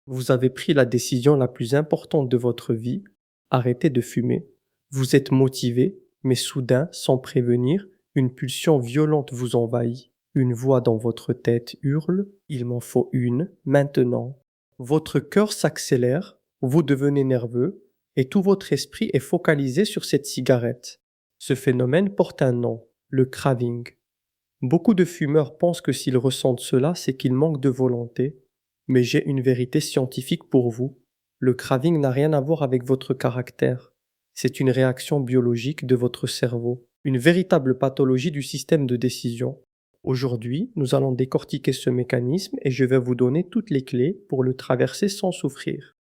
Vous avez pris la décision la plus importante de votre vie, arrêtez de fumer. Vous êtes motivé, mais soudain, sans prévenir, une pulsion violente vous envahit. Une voix dans votre tête hurle, il m'en faut une, maintenant. Votre cœur s'accélère, vous devenez nerveux, et tout votre esprit est focalisé sur cette cigarette. Ce phénomène porte un nom, le craving. Beaucoup de fumeurs pensent que s'ils ressentent cela, c'est qu'ils manquent de volonté, mais j'ai une vérité scientifique pour vous. Le craving n'a rien à voir avec votre caractère. C'est une réaction biologique de votre cerveau, une véritable pathologie du système de décision. Aujourd'hui, nous allons décortiquer ce mécanisme et je vais vous donner toutes les clés pour le traverser sans souffrir.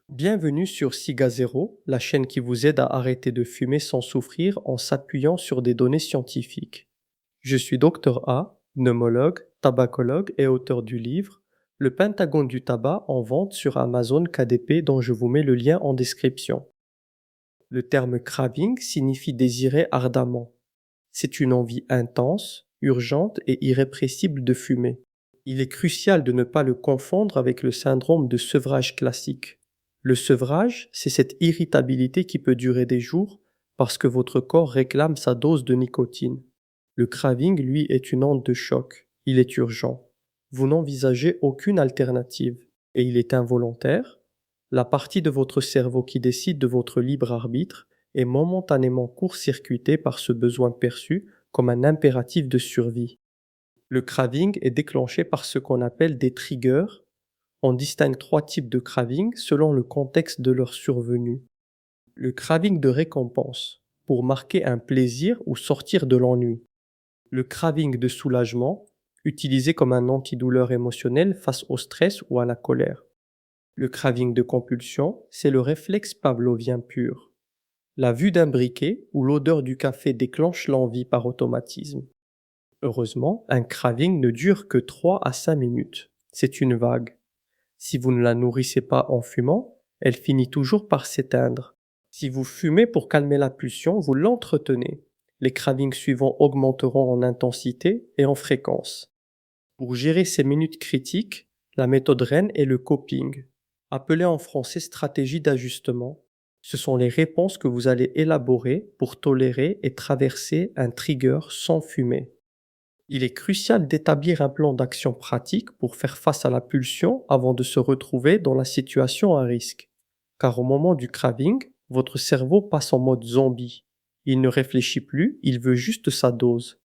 Bienvenue sur Siga Zero, la chaîne qui vous aide à arrêter de fumer sans souffrir en s'appuyant sur des données scientifiques. Je suis Dr A, pneumologue, tabacologue et auteur du livre Le Pentagone du tabac en vente sur Amazon KDP dont je vous mets le lien en description. Le terme craving signifie désirer ardemment. C'est une envie intense, urgente et irrépressible de fumer. Il est crucial de ne pas le confondre avec le syndrome de sevrage classique. Le sevrage, c'est cette irritabilité qui peut durer des jours parce que votre corps réclame sa dose de nicotine. Le craving, lui, est une onde de choc. Il est urgent. Vous n'envisagez aucune alternative. Et il est involontaire. La partie de votre cerveau qui décide de votre libre arbitre est momentanément court-circuitée par ce besoin perçu comme un impératif de survie. Le craving est déclenché par ce qu'on appelle des triggers. On distingue trois types de craving selon le contexte de leur survenue. Le craving de récompense, pour marquer un plaisir ou sortir de l'ennui. Le craving de soulagement, utilisé comme un antidouleur émotionnel face au stress ou à la colère. Le craving de compulsion, c'est le réflexe pavlovien pur. La vue d'un briquet ou l'odeur du café déclenche l'envie par automatisme. Heureusement, un craving ne dure que 3 à 5 minutes. C'est une vague. Si vous ne la nourrissez pas en fumant, elle finit toujours par s'éteindre. Si vous fumez pour calmer la pulsion, vous l'entretenez. Les cravings suivants augmenteront en intensité et en fréquence. Pour gérer ces minutes critiques, la méthode reine est le coping, appelé en français stratégie d'ajustement. Ce sont les réponses que vous allez élaborer pour tolérer et traverser un trigger sans fumer. Il est crucial d'établir un plan d'action pratique pour faire face à la pulsion avant de se retrouver dans la situation à risque. Car au moment du craving, votre cerveau passe en mode zombie. Il ne réfléchit plus, il veut juste sa dose.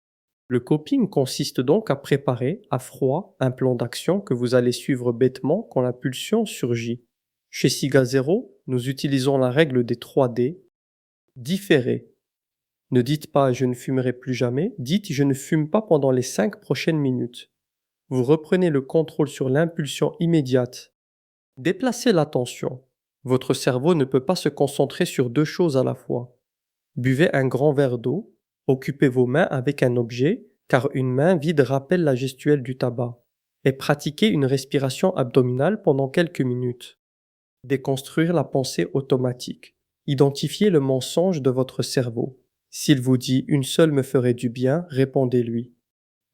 Le coping consiste donc à préparer, à froid, un plan d'action que vous allez suivre bêtement quand la pulsion surgit. Chez Siga Zero, nous utilisons la règle des 3 D. Différer. Ne dites pas je ne fumerai plus jamais, dites je ne fume pas pendant les 5 prochaines minutes. Vous reprenez le contrôle sur l'impulsion immédiate. Déplacez l'attention. Votre cerveau ne peut pas se concentrer sur deux choses à la fois. Buvez un grand verre d'eau, occupez vos mains avec un objet, car une main vide rappelle la gestuelle du tabac, et pratiquez une respiration abdominale pendant quelques minutes. Déconstruire la pensée automatique. Identifiez le mensonge de votre cerveau. S'il vous dit une seule me ferait du bien, répondez-lui.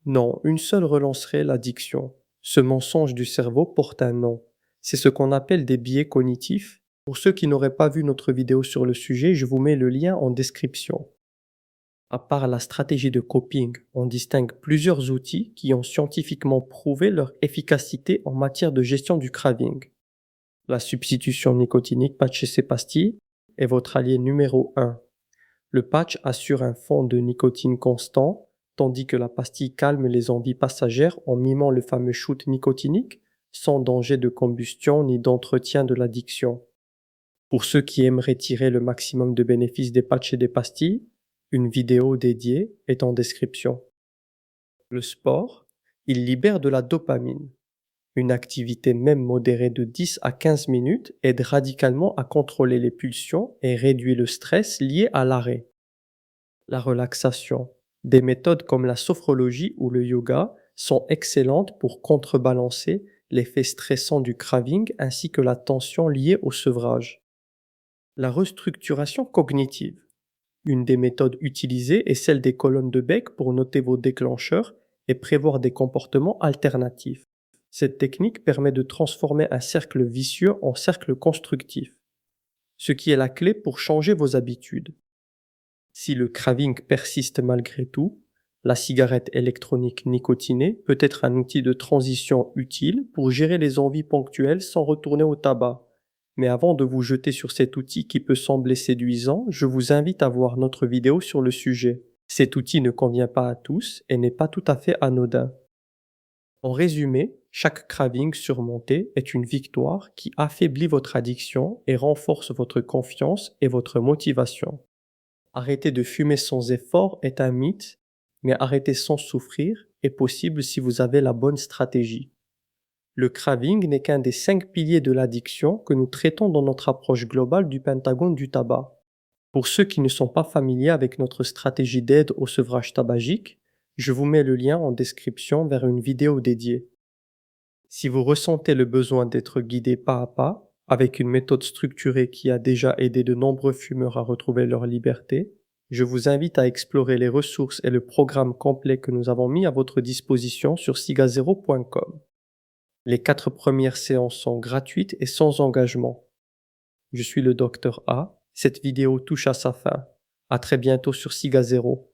Non, une seule relancerait l'addiction. Ce mensonge du cerveau porte un nom. C'est ce qu'on appelle des biais cognitifs. Pour ceux qui n'auraient pas vu notre vidéo sur le sujet, je vous mets le lien en description. À part la stratégie de coping, on distingue plusieurs outils qui ont scientifiquement prouvé leur efficacité en matière de gestion du craving. La substitution nicotinique patch et pastilles est votre allié numéro 1. Le patch assure un fond de nicotine constant, tandis que la pastille calme les envies passagères en mimant le fameux shoot nicotinique, sans danger de combustion ni d'entretien de l'addiction. Pour ceux qui aimeraient tirer le maximum de bénéfices des patchs et des pastilles, une vidéo dédiée est en description. Le sport, il libère de la dopamine. Une activité même modérée de 10 à 15 minutes aide radicalement à contrôler les pulsions et réduit le stress lié à l'arrêt. La relaxation. Des méthodes comme la sophrologie ou le yoga sont excellentes pour contrebalancer l'effet stressant du craving ainsi que la tension liée au sevrage. La restructuration cognitive. Une des méthodes utilisées est celle des colonnes de Beck pour noter vos déclencheurs et prévoir des comportements alternatifs. Cette technique permet de transformer un cercle vicieux en cercle constructif, ce qui est la clé pour changer vos habitudes. Si le craving persiste malgré tout, la cigarette électronique nicotinée peut être un outil de transition utile pour gérer les envies ponctuelles sans retourner au tabac. Mais avant de vous jeter sur cet outil qui peut sembler séduisant, je vous invite à voir notre vidéo sur le sujet. Cet outil ne convient pas à tous et n'est pas tout à fait anodin. En résumé, chaque craving surmonté est une victoire qui affaiblit votre addiction et renforce votre confiance et votre motivation. Arrêter de fumer sans effort est un mythe, mais arrêter sans souffrir est possible si vous avez la bonne stratégie. Le craving n'est qu'un des 5 piliers de l'addiction que nous traitons dans notre approche globale du pentagone du tabac. Pour ceux qui ne sont pas familiers avec notre stratégie d'aide au sevrage tabagique, je vous mets le lien en description vers une vidéo dédiée. Si vous ressentez le besoin d'être guidé pas à pas, avec une méthode structurée qui a déjà aidé de nombreux fumeurs à retrouver leur liberté, je vous invite à explorer les ressources et le programme complet que nous avons mis à votre disposition sur sigazero.com. Les 4 premières séances sont gratuites et sans engagement. Je suis le Dr A. Cette vidéo touche à sa fin. À très bientôt sur Sigazero.